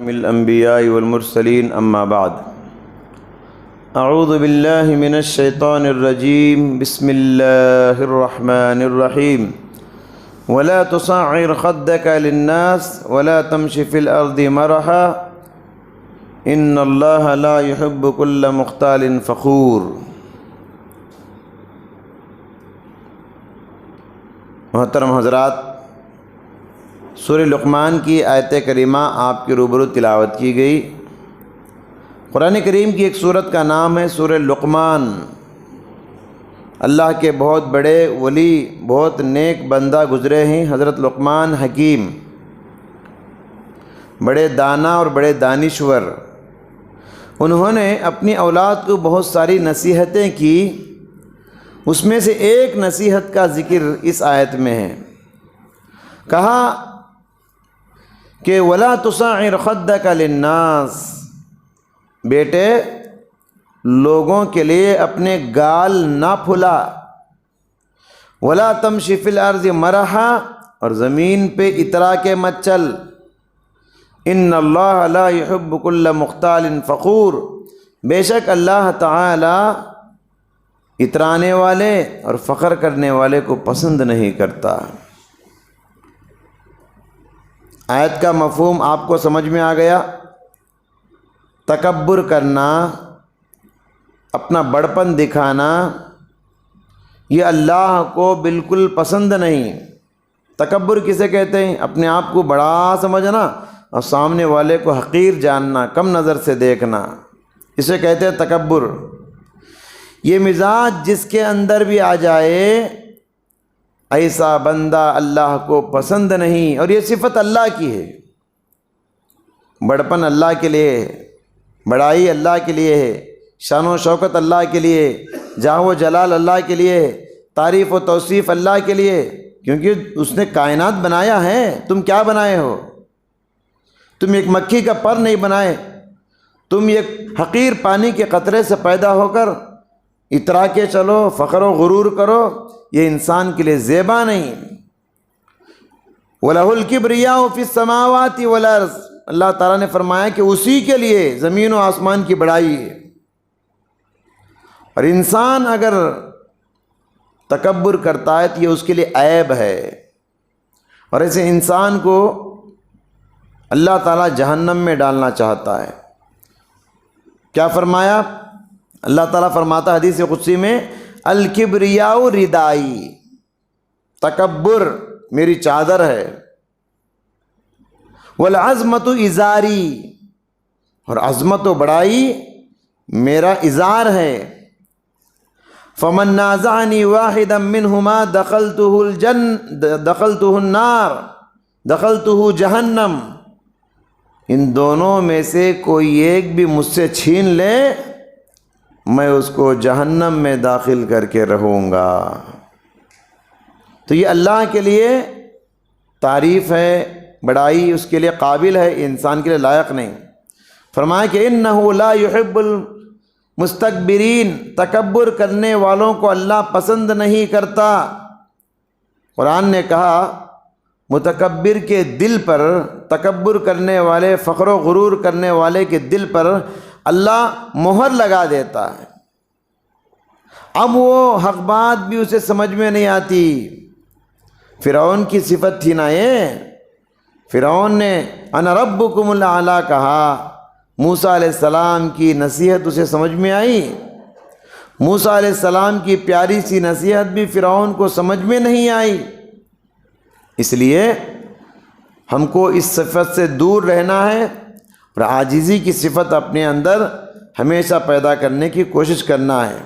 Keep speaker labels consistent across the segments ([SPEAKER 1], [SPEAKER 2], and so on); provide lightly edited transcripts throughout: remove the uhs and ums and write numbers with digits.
[SPEAKER 1] من الانبیاء والمرسلین اما بعد اعوذ باللہ من الشیطان الرجیم بسم اللہ الرحمن الرحیم ولا تصعر خدك للناس ولا تمش في الارض مرحا ان اللہ لا يحب كل مختال فخور۔ محترم حضرات، سورہ لقمان کی آیت کریمہ آپ کے روبرو تلاوت کی گئی۔ قرآن کریم کی ایک سورت کا نام ہے سورہ لقمان۔ اللہ کے بہت بڑے ولی، بہت نیک بندہ گزرے ہیں حضرت لقمان حکیم، بڑے دانا اور بڑے دانشور۔ انہوں نے اپنی اولاد کو بہت ساری نصیحتیں کی، اس میں سے ایک نصیحت کا ذکر اس آیت میں ہے۔ کہا کہ وَلَا تُصَعِّرْ خَدَّكَ لِلنَّاسِ، بیٹے لوگوں کے لیے اپنے گال نہ پھلا۔ وَلَا تَمْشِ فِي الْأَرْضِ مَرَحًا، اور زمین پہ اترا کے مت چل۔ إِنَّ اللَّهَ لَا يُحِبُّ كُلَّ مُخْتَالٍ فَخُورٍ، بے شک اللہ تعالی اترانے والے اور فخر کرنے والے کو پسند نہیں کرتا۔ آیت کا مفہوم آپ کو سمجھ میں آ گیا؟ تکبر کرنا، اپنا بڑپن دکھانا، یہ اللہ کو بالکل پسند نہیں۔ تکبر کسے کہتے ہیں؟ اپنے آپ کو بڑا سمجھنا اور سامنے والے کو حقیر جاننا، کم نظر سے دیکھنا، اسے کہتے ہیں تکبر۔ یہ مزاج جس کے اندر بھی آ جائے، ایسا بندہ اللہ کو پسند نہیں، اور یہ صفت اللہ کی ہے۔ بڑپن اللہ کے لیے ہے، بڑائی اللہ کے لیے ہے، شان و شوکت اللہ کے لیے، جاہ و جلال اللہ کے لیے، تعریف و توصیف اللہ کے لیے، کیونکہ اس نے کائنات بنایا ہے۔ تم کیا بنائے ہو؟ تم ایک مکھی کا پر نہیں بنائے، تم ایک حقیر پانی کے قطرے سے پیدا ہو کر اترا کے چلو، فخر و غرور کرو، یہ انسان کے لیے زیبا نہیں۔ وَلَهُ الْكِبْرِيَاءُ فِي السَّمَاوَاتِ وَالْأَرْضِ، اللہ تعالیٰ نے فرمایا کہ اسی کے لیے زمین و آسمان کی بڑائی ہے۔ اور انسان اگر تکبر کرتا ہے تو یہ اس کے لیے عیب ہے، اور ایسے انسان کو اللہ تعالیٰ جہنم میں ڈالنا چاہتا ہے۔ کیا فرمایا؟ اللہ تعالیٰ فرماتا حدیث قدسی میں، الکبریاء ردائی، تکبر میری چادر ہے، والعظمت ازاری، اور عظمت و بڑائی میرا ازار ہے۔ فمن نازعنی واحدا منہما دخلتہ النار دخلتہ جہنم، ان دونوں میں سے کوئی ایک بھی مجھ سے چھین لے، میں اس کو جہنم میں داخل کر کے رہوں گا۔ تو یہ اللہ کے لیے تعریف ہے، بڑائی اس کے لیے قابل ہے، انسان کے لیے لائق نہیں۔ فرمایا کہ انہ لا یحب المستکبرین، تکبر کرنے والوں کو اللہ پسند نہیں کرتا۔ قرآن نے کہا متکبر کے دل پر، تکبر کرنے والے، فخر و غرور کرنے والے کے دل پر اللہ مہر لگا دیتا ہے۔ اب وہ حق بات بھی اسے سمجھ میں نہیں آتی۔ فرعون کی صفت تھی نا یہ، فرعون نے انا ربکم الاعلی کہا، موسیٰ علیہ السلام کی نصیحت اسے سمجھ میں آئی۔ موسیٰ علیہ السلام کی پیاری سی نصیحت بھی فرعون کو سمجھ میں نہیں آئی۔ اس لیے ہم کو اس صفت سے دور رہنا ہے، اور عاجزی کی صفت اپنے اندر ہمیشہ پیدا کرنے کی کوشش کرنا ہے۔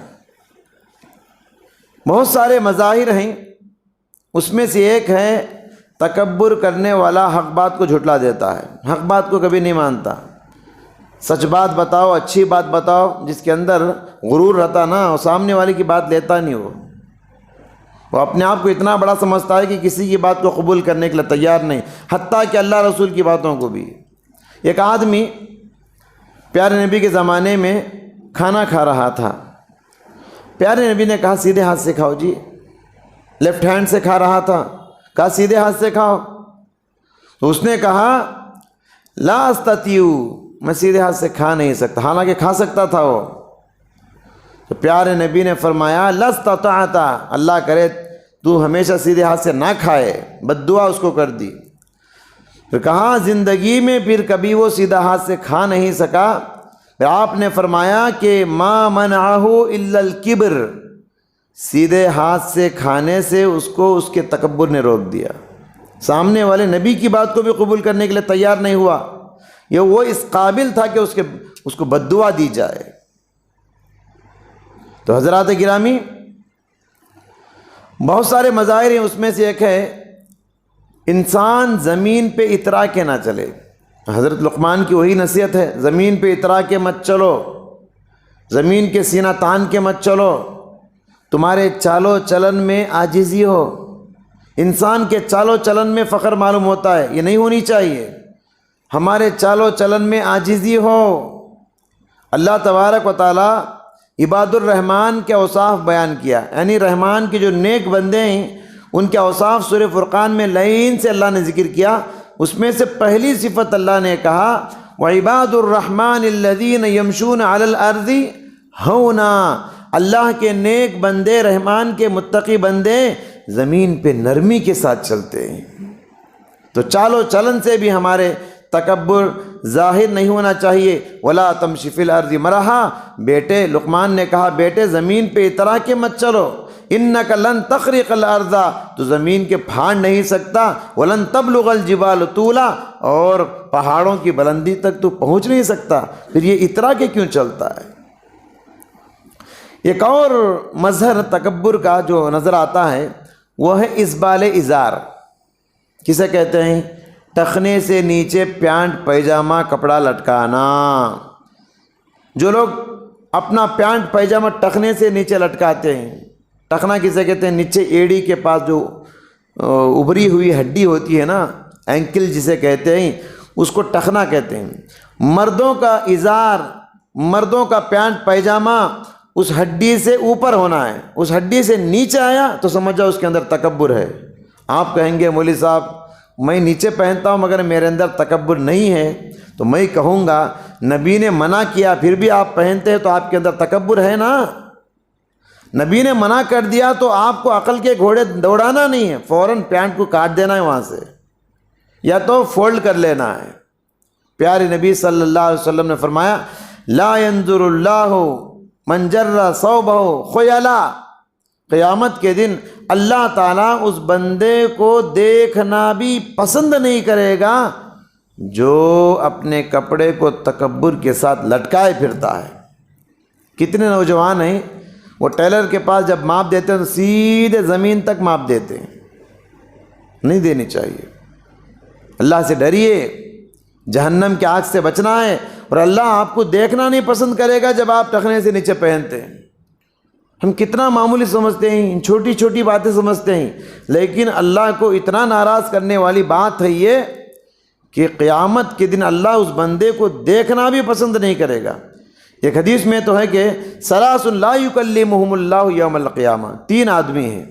[SPEAKER 1] بہت سارے مظاہر ہیں، اس میں سے ایک ہے تکبر کرنے والا حق بات کو جھٹلا دیتا ہے، حق بات کو کبھی نہیں مانتا۔ سچ بات بتاؤ، اچھی بات بتاؤ، جس کے اندر غرور رہتا نا، اور سامنے والے کی بات لیتا نہیں، وہ اپنے آپ کو اتنا بڑا سمجھتا ہے کہ کسی کی بات کو قبول کرنے کے لیے تیار نہیں، حتیٰ کہ اللہ رسول کی باتوں کو بھی۔ ایک آدمی پیارے نبی کے زمانے میں کھانا کھا رہا تھا، پیارے نبی نے کہا سیدھے ہاتھ سے کھاؤ جی، لیفٹ ہینڈ سے کھا رہا تھا، کہا سیدھے ہاتھ سے کھاؤ، تو اس نے کہا لا استطیع، میں سیدھے ہاتھ سے کھا نہیں سکتا، حالانکہ کھا سکتا تھا وہ۔ تو پیارے نبی نے فرمایا لا استطعت، اللہ کرے تو ہمیشہ سیدھے ہاتھ سے نہ کھائے، بد دعا اس کو کر دی۔ پھر کہا زندگی میں پھر کبھی وہ سیدھا ہاتھ سے کھا نہیں سکا۔ پھر آپ نے فرمایا کہ ما منعہ الا الکبر، سیدھے ہاتھ سے کھانے سے اس کو اس کے تکبر نے روک دیا، سامنے والے نبی کی بات کو بھی قبول کرنے کے لیے تیار نہیں ہوا، یہ وہ اس قابل تھا کہ اس کو بد دعا دی جائے۔ تو حضرات گرامی، بہت سارے مظاہر ہیں، اس میں سے ایک ہے انسان زمین پہ اترا کے نہ چلے۔ حضرت لقمان کی وہی نصیحت ہے، زمین پہ اترا کے مت چلو، زمین کے سینہ تان کے مت چلو، تمہارے چالو چلن میں عاجزی ہو۔ انسان کے چالو چلن میں فخر معلوم ہوتا ہے، یہ نہیں ہونی چاہیے، ہمارے چالو چلن میں عاجزی ہو۔ اللہ تبارک و تعالی عباد الرحمن کے اوصاف بیان کیا، یعنی رحمان کے جو نیک بندے ہیں ان کے اوصاف سورہ فرقان میں لائن سے اللہ نے ذکر کیا۔ اس میں سے پہلی صفت اللہ نے کہا وعباد الرحمن الذین یمشون علی الارض ہونا، اللہ کے نیک بندے، رحمان کے متقی بندے زمین پہ نرمی کے ساتھ چلتے ہیں۔ تو چالو چلن سے بھی ہمارے تکبر ظاہر نہیں ہونا چاہیے۔ ولا تمشی فی الارض مرحا، بیٹے لقمان نے کہا بیٹے زمین پہ اترا کے مت چلو، انک لن تخرق الارض، تو زمین کے پھاڑ نہیں سکتا، ولن تبلغ الجبال طولا، اور پہاڑوں کی بلندی تک تو پہنچ نہیں سکتا، پھر یہ اترا کے کیوں چلتا ہے؟ ایک اور مظہر تکبر کا جو نظر آتا ہے وہ ہے اسبال ازار، کسے کہتے ہیں؟ ٹخنے سے نیچے پینٹ پیجامہ کپڑا لٹکانا۔ جو لوگ اپنا پینٹ پیجامہ ٹخنے سے نیچے لٹکاتے ہیں، ٹخنا کسے کہتے ہیں؟ نیچے ایڑی کے پاس جو ابھری ہوئی ہڈی ہوتی ہے نا، اینکل جسے کہتے ہیں، اس کو ٹخنا کہتے ہیں۔ مردوں کا ازار، مردوں کا پینٹ پیجامہ اس ہڈی سے اوپر ہونا ہے، اس ہڈی سے نیچے آیا تو سمجھ جاؤ اس کے اندر تکبر ہے۔ آپ کہیں گے مولوی صاحب میں نیچے پہنتا ہوں مگر میرے اندر تکبر نہیں ہے، تو میں کہوں گا نبی نے منع کیا پھر بھی آپ پہنتے ہیں تو آپ کے اندر تکبر ہے نا۔ نبی نے منع کر دیا تو آپ کو عقل کے گھوڑے دوڑانا نہیں ہے، فوراً پینٹ کو کاٹ دینا ہے وہاں سے، یا تو فولڈ کر لینا ہے۔ پیارے نبی صلی اللہ علیہ وسلم نے فرمایا لا ينظر اللہ من جر ثوبہ خیلا، قیامت کے دن اللہ تعالیٰ اس بندے کو دیکھنا بھی پسند نہیں کرے گا جو اپنے کپڑے کو تکبر کے ساتھ لٹکائے پھرتا ہے۔ کتنے نوجوان ہیں وہ ٹیلر کے پاس جب ماپ دیتے ہیں تو سیدھے زمین تک ماپ دیتے ہیں، نہیں دینی چاہیے۔ اللہ سے ڈریے، جہنم کی آگ سے بچنا ہے، اور اللہ آپ کو دیکھنا نہیں پسند کرے گا جب آپ ٹخنے سے نیچے پہنتے ہیں۔ ہم کتنا معمولی سمجھتے ہیں، چھوٹی چھوٹی باتیں سمجھتے ہیں، لیکن اللہ کو اتنا ناراض کرنے والی بات ہے یہ کہ قیامت کے دن اللہ اس بندے کو دیکھنا بھی پسند نہیں کرے گا۔ ایک حدیث میں تو ہے کہ ثلاث لا یکلمہم اللہ یوم القیامہ، 3 آدمی ہیں۔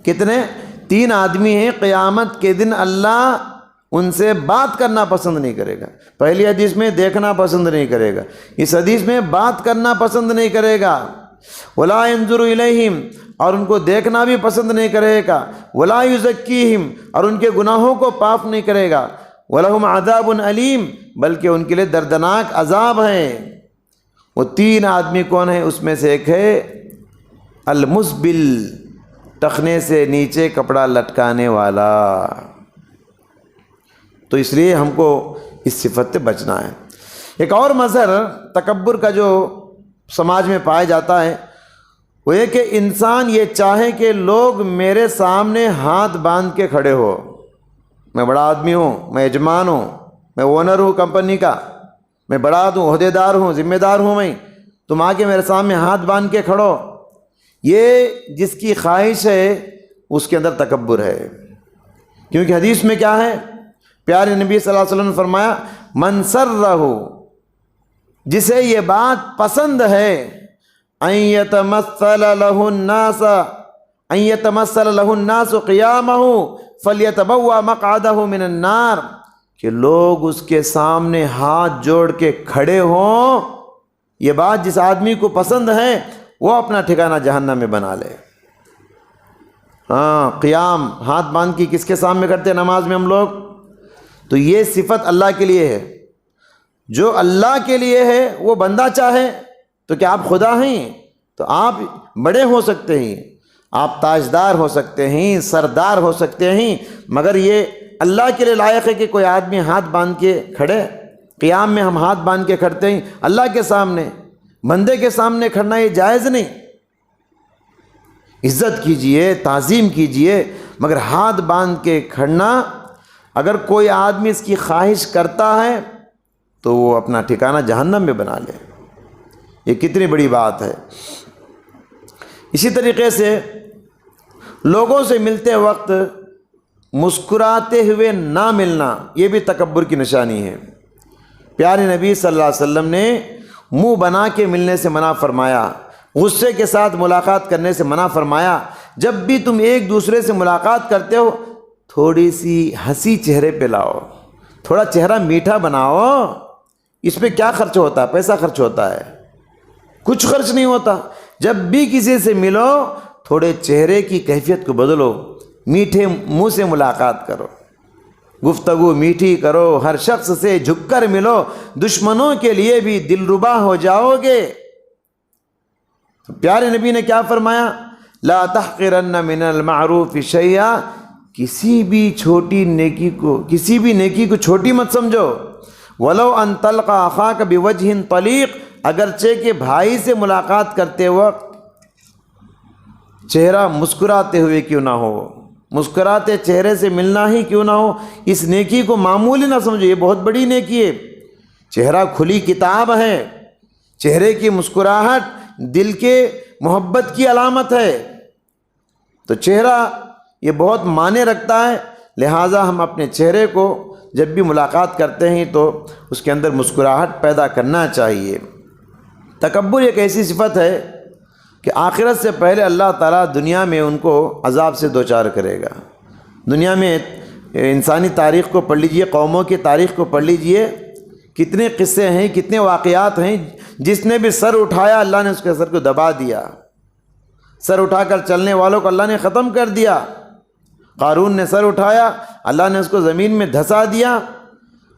[SPEAKER 1] کتنے؟ 3 آدمی ہیں، قیامت کے دن اللہ ان سے بات کرنا پسند نہیں کرے گا۔ پہلی حدیث میں دیکھنا پسند نہیں کرے گا، اس حدیث میں بات کرنا پسند نہیں کرے گا۔ ولا ينظر الیہم، اور ان کو دیکھنا بھی پسند نہیں کرے گا۔ ولا یزکیہم، اور ان کے گناہوں کو معاف نہیں کرے گا۔ ولہم عذاب علیم، بلکہ ان کے لیے دردناک عذاب ہے۔ وہ 3 آدمی کون ہیں؟ اس میں سے ایک ہے المسبل، ٹخنے سے نیچے کپڑا لٹکانے والا۔ تو اس لیے ہم کو اس صفت سے بچنا ہے۔ ایک اور مظہر تکبر کا جو سماج میں پایا جاتا ہے وہ یہ کہ انسان یہ چاہے کہ لوگ میرے سامنے ہاتھ باندھ کے کھڑے ہو، میں بڑا آدمی ہوں، میں یجمان ہوں، میں اونر ہوں کمپنی کا، میں بڑا ہوں، عہدے دار ہوں، ذمہ دار ہوں، میں تم آ کے میرے سامنے ہاتھ باندھ کے کھڑو۔ یہ جس کی خواہش ہے اس کے اندر تکبر ہے، کیونکہ حدیث میں کیا ہے؟ پیارے نبی صلی اللہ علیہ وسلم نے فرمایا من سرہ، جسے یہ بات پسند ہے ان یتمثل له الناس قیامہ فلیتبوأ مقعدہ من النار، کہ لوگ اس کے سامنے ہاتھ جوڑ کے کھڑے ہوں، یہ بات جس آدمی کو پسند ہے وہ اپنا ٹھکانہ جہنم میں بنا لے۔ ہاں، قیام ہاتھ باندھ کے کس کے سامنے کرتے ہیں نماز میں ہم لوگ؟ تو یہ صفت اللہ کے لیے ہے۔ جو اللہ کے لیے ہے وہ بندہ چاہے تو کیا آپ خدا ہیں؟ تو آپ بڑے ہو سکتے ہیں، آپ تاجدار ہو سکتے ہیں، سردار ہو سکتے ہیں، مگر یہ اللہ کے لیے لائق ہے کہ کوئی آدمی ہاتھ باندھ کے کھڑے؟ قیام میں ہم ہاتھ باندھ کے کھڑتے ہیں اللہ کے سامنے، بندے کے سامنے کھڑنا یہ جائز نہیں۔ عزت کیجئے، تعظیم کیجئے، مگر ہاتھ باندھ کے کھڑنا، اگر کوئی آدمی اس کی خواہش کرتا ہے تو وہ اپنا ٹھکانہ جہنم میں بنا لے۔ یہ کتنی بڑی بات ہے۔ اسی طریقے سے لوگوں سے ملتے وقت مسکراتے ہوئے نہ ملنا، یہ بھی تکبر کی نشانی ہے۔ پیارے نبی صلی اللہ علیہ وسلم نے منہ بنا کے ملنے سے منع فرمایا، غصے کے ساتھ ملاقات کرنے سے منع فرمایا۔ جب بھی تم ایک دوسرے سے ملاقات کرتے ہو تھوڑی سی ہنسی چہرے پہ لاؤ، تھوڑا چہرہ میٹھا بناؤ۔ اس پہ کیا خرچ ہوتا ہے؟ پیسہ خرچ ہوتا ہے؟ کچھ خرچ نہیں ہوتا۔ جب بھی کسی سے ملو تھوڑے چہرے کی کیفیت کو بدلو، میٹھے منہ سے ملاقات کرو، گفتگو میٹھی کرو، ہر شخص سے جھک کر ملو، دشمنوں کے لیے بھی دلربا ہو جاؤ گے۔ تو پیارے نبی نے کیا فرمایا؟ لا تحقرن من المعروف شیئا، کسی بھی نیکی کو چھوٹی مت سمجھو۔ ولو ان تلقى اخاك بوجه طلیق، اگرچہ کہ بھائی سے ملاقات کرتے وقت چہرہ مسکراتے ہوئے کیوں نہ ہو، مسکراتے چہرے سے ملنا ہی کیوں نہ ہو، اس نیکی کو معمولی نہ سمجھو، یہ بہت بڑی نیکی ہے۔ چہرہ کھلی کتاب ہے، چہرے کی مسکراہٹ دل کے محبت کی علامت ہے۔ تو چہرہ یہ بہت معنی رکھتا ہے، لہٰذا ہم اپنے چہرے کو جب بھی ملاقات کرتے ہیں تو اس کے اندر مسکراہٹ پیدا کرنا چاہیے۔ تکبر ایک ایسی صفت ہے کہ آخرت سے پہلے اللہ تعالیٰ دنیا میں ان کو عذاب سے دوچار کرے گا۔ دنیا میں انسانی تاریخ کو پڑھ لیجئے، قوموں کی تاریخ کو پڑھ لیجئے، کتنے قصے ہیں، کتنے واقعات ہیں۔ جس نے بھی سر اٹھایا اللہ نے اس کے سر کو دبا دیا، سر اٹھا کر چلنے والوں کو اللہ نے ختم کر دیا۔ قارون نے سر اٹھایا، اللہ نے اس کو زمین میں دھسا دیا۔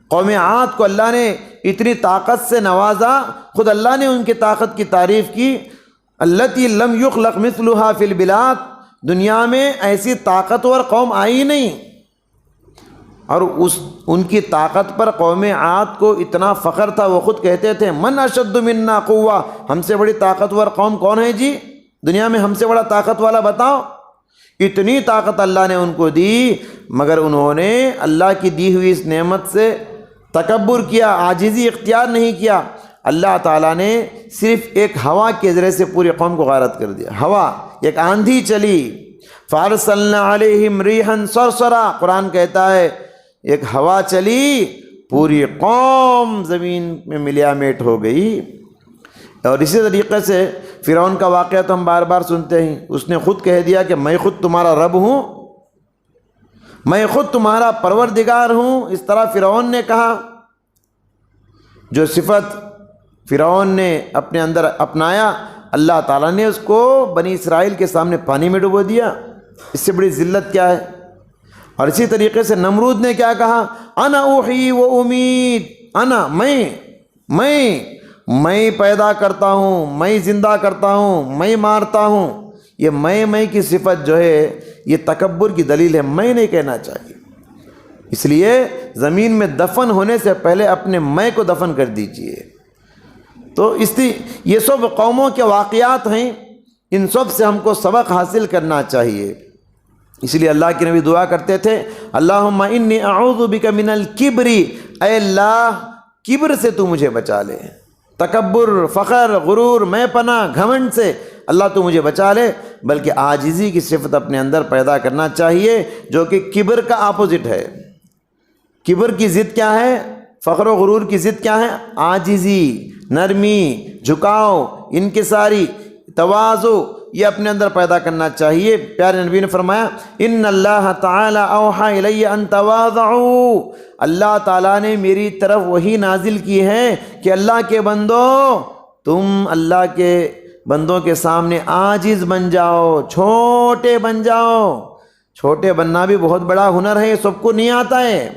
[SPEAKER 1] قوم عاد کو اللہ نے اتنی طاقت سے نوازا، خود اللہ نے ان کی طاقت کی تعریف کی، التی لم یخلق مثلها فی البلاد، دنیا میں ایسی طاقتور قوم آئی نہیں۔ اور ان کی طاقت پر قوم عاد کو اتنا فخر تھا، وہ خود کہتے تھے من اشد منا قوہ، ہم سے بڑی طاقتور قوم کون ہے جی دنیا میں؟ ہم سے بڑا طاقت والا بتاؤ۔ اتنی طاقت اللہ نے ان کو دی، مگر انہوں نے اللہ کی دی ہوئی اس نعمت سے تکبر کیا، عاجزی اختیار نہیں کیا۔ اللہ تعالیٰ نے صرف ایک ہوا کے ذریعے سے پوری قوم کو غارت کر دیا۔ ہوا، ایک آندھی چلی، فارسلنا علیہم ریحا صرصرا، قرآن کہتا ہے ایک ہوا چلی، پوری قوم زمین میں ملیا میٹ ہو گئی۔ اور اسی طریقے سے فرعون کا واقعہ تو ہم بار بار سنتے ہیں، اس نے خود کہہ دیا کہ میں خود تمہارا رب ہوں، میں خود تمہارا پروردگار ہوں، اس طرح فرعون نے کہا۔ جو صفت فرعون نے اپنے اندر اپنایا، اللہ تعالیٰ نے اس کو بنی اسرائیل کے سامنے پانی میں ڈبو دیا۔ اس سے بڑی ذلت کیا ہے؟ اور اسی طریقے سے نمرود نے کیا کہا؟ انا احیی و امید، انا، میں پیدا کرتا ہوں، میں زندہ کرتا ہوں، میں مارتا ہوں۔ یہ میں کی صفت جو ہے یہ تکبر کی دلیل ہے، میں نہیں کہنا چاہیے۔ اس لیے زمین میں دفن ہونے سے پہلے اپنے میں کو دفن کر دیجئے۔ تو یہ سب قوموں کے واقعات ہیں، ان سب سے ہم کو سبق حاصل کرنا چاہیے۔ اس لیے اللہ کے نبی دعا کرتے تھے اللہم انی اعوذ بک من الکبر، اے اللہ کبر سے تو مجھے بچا لے، تکبر، فخر، غرور، میں پناہ، گھمنڈ سے اللہ تو مجھے بچا لے، بلکہ عاجزی کی صفت اپنے اندر پیدا کرنا چاہیے، جو کہ کبر کا اپوزٹ ہے۔ کبر کی ضد کیا ہے؟ فخر و غرور کی ضد کیا ہے؟ عاجزی، نرمی، جھکاؤ، انکساری، تواضع، یہ اپنے اندر پیدا کرنا چاہیے۔ پیارے نبی نے فرمایا ان اللہ تعالی اوحی الی ان تواضعوا، اللہ تعالیٰ نے میری طرف وحی نازل کی ہے کہ اللہ کے بندو تم اللہ کے بندوں کے سامنے عاجز بن جاؤ، چھوٹے بن جاؤ۔ چھوٹے بننا بھی بہت بڑا ہنر ہے، یہ سب کو نہیں آتا ہے۔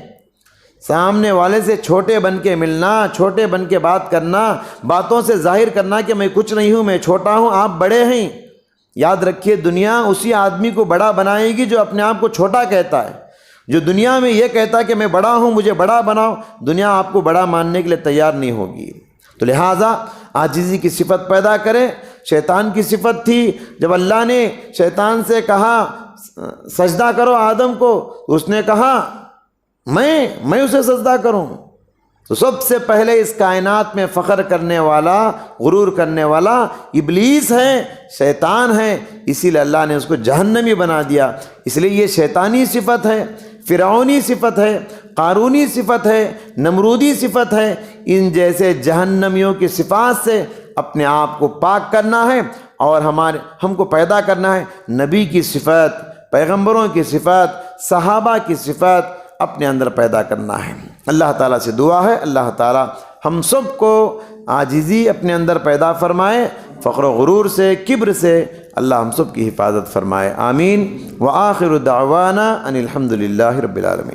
[SPEAKER 1] سامنے والے سے چھوٹے بن کے ملنا، چھوٹے بن کے بات کرنا، باتوں سے ظاہر کرنا کہ میں کچھ نہیں ہوں، میں چھوٹا ہوں، آپ بڑے ہیں۔ یاد رکھیے دنیا اسی آدمی کو بڑا بنائے گی جو اپنے آپ کو چھوٹا کہتا ہے۔ جو دنیا میں یہ کہتا ہے کہ میں بڑا ہوں، مجھے بڑا بناؤ، دنیا آپ کو بڑا ماننے کے لیے تیار نہیں ہوگی۔ تو لہٰذا عاجزی کی صفت پیدا کرے۔ شیطان کی صفت تھی، جب اللہ نے شیطان سے کہا سجدہ کرو آدم کو، اس نے کہا میں اسے سجدہ کروں۔ تو سب سے پہلے اس کائنات میں فخر کرنے والا، غرور کرنے والا ابلیس ہے، شیطان ہے، اسی لیے اللہ نے اس کو جہنمی بنا دیا۔ اس لیے یہ شیطانی صفت ہے، فرعونی صفت ہے، قارونی صفت ہے، نمرودی صفت ہے۔ ان جیسے جہنمیوں کی صفات سے اپنے آپ کو پاک کرنا ہے، اور ہم کو پیدا کرنا ہے نبی کی صفت، پیغمبروں کی صفت، صحابہ کی صفت اپنے اندر پیدا کرنا ہے۔ اللہ تعالیٰ سے دعا ہے اللہ تعالیٰ ہم سب کو عاجزی اپنے اندر پیدا فرمائے، فخر و غرور سے، کبر سے اللہ ہم سب کی حفاظت فرمائے، آمین۔ وآخر دعوانا ان الحمد للہ رب العالمین۔